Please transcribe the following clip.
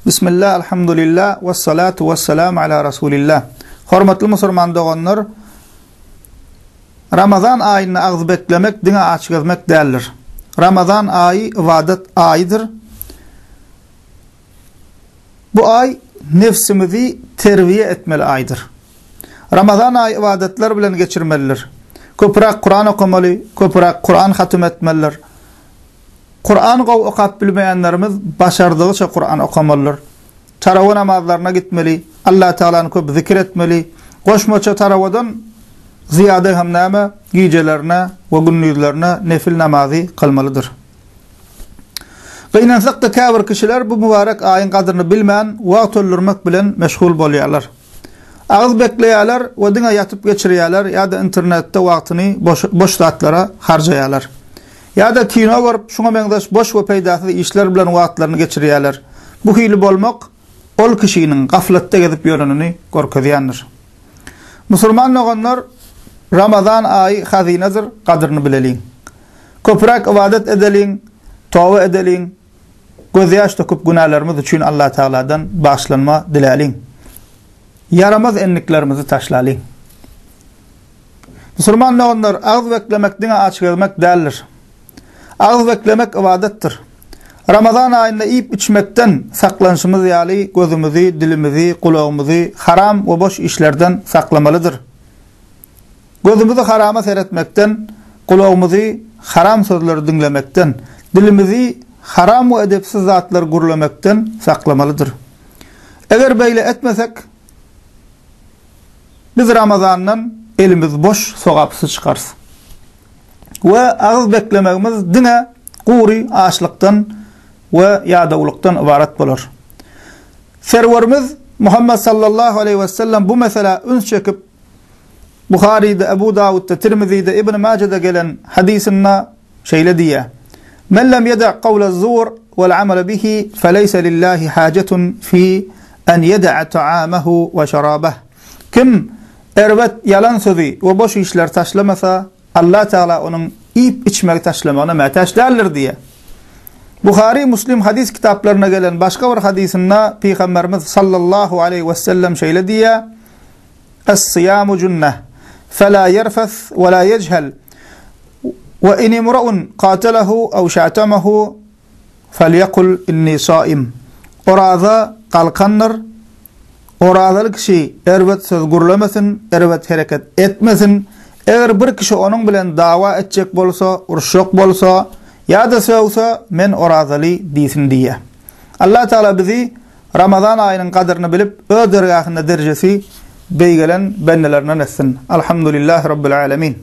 Bismillah, elhamdülillah, ve salatu ve selamu ala Resulillah. Hormatly musulman doganlar, Ramazan ayını ağzı beklemek, dine açık etmek değerlir. Ramazan ayı ibadet ayıdır. Bu ay nefsimizi terbiye etmeli aydır. Ramazan ayı ibadetler bilen geçirmelidir. Köpürak Kur'an okumalı, köpürak Kur'an hatim etmelidir. Kur'an okap bilmeyenlerimiz başardığı Kur'an okumalıdır. Taravih namazlarına gitmeli, Allah Teala'nı köp zikir etmeli. Koşmaça taravihdan ziyade hamname gecelerine ve gündüzlerine nefil namazı kılmalıdır. Gıynansaq da kâbir kişiler bu mübarek ayın kadrini bilmeyen vaqt öldürmek bilen meşgul bolýarlar. Ağız bekleýärler we diňe yatıp geçirýärler ýa-da internetde wagtyny boş zatlara harjaýarlar. Ýa-da kino görüp şoňa meňdeş boş we peýdasyz işler bilen wagtlaryny geçirýärler. Bu hili bolmak ol kişiniň gaflatda gezip ýörenini görkezýändir. Musulman olanlar Ramazan ayı hazinedir, kadrini bilelim. Köpürak ibadet edelim, tawba edelim, gözyaş döküp günahlarımız için Allah Teala'dan bağışlanma dileyelim. Yaramaz enliklerimizi taşlayalım. Müslüman olanlar ağız beklemek dine açık etmek değerlir. Ağız beklemek ibadettir. Ramazan ayında yiyip içmekten saklanışımız yali gözümüzü, dilimizi, kulağımızı haram ve boş işlerden saklamalıdır. Gözümüzü harama seyretmekten, kulağımızı haram sözleri dinlemekten, dilimizi haram ve edepsiz zatlar gürlemekten saklamalıdır. Eğer böyle etmesek, biz Ramazan'dan elimiz boş, sogapsız çıkarız. Ve ağız beklememiz dine guri açlıktan ve yadavuluktan ibaret bolur. Serverimiz Muhammed sallallahu aleyhi ve sellem bu mesela üns çekip Bukhari'de, Ebu Davud'da, Tirmizi'de, İbn Mace'de gelen hadisinde şeyle diye: "Men lem yeda' kavle zur vel amel bihi feleyse lillahi hacetun fi en yeda' ta'amehu ve şarabeh." Kim ervet yalan sözü ve boş işler taşlamasa Allah Teala onun yiyip içmek taşlamağına muhtaç değildir diye. Bukhari, Müslim hadis kitaplarına gelen başka bir hadisinde Peygamberimiz sallallahu aleyhi ve sellem şeyle diye: "Es-siyamu cunneh فلا يرفث ولا يجهل وإن امرؤ قاتله أو شاتمه فليقل إني صائم." Orada kalkanlar, oradalık kişi ervet söz gürlemesin, ervet hareket etmesin. Eğer bir kişi onun bilen dava edecek bolsa, urşok bolsa ya da sövse men oradalı disin diye. Allah Teala bizi Ramazan ayının kadrini bilip ö dergahında derecesi beygelen bennelerinden etsin. Elhamdülillahi Rabbil alemin.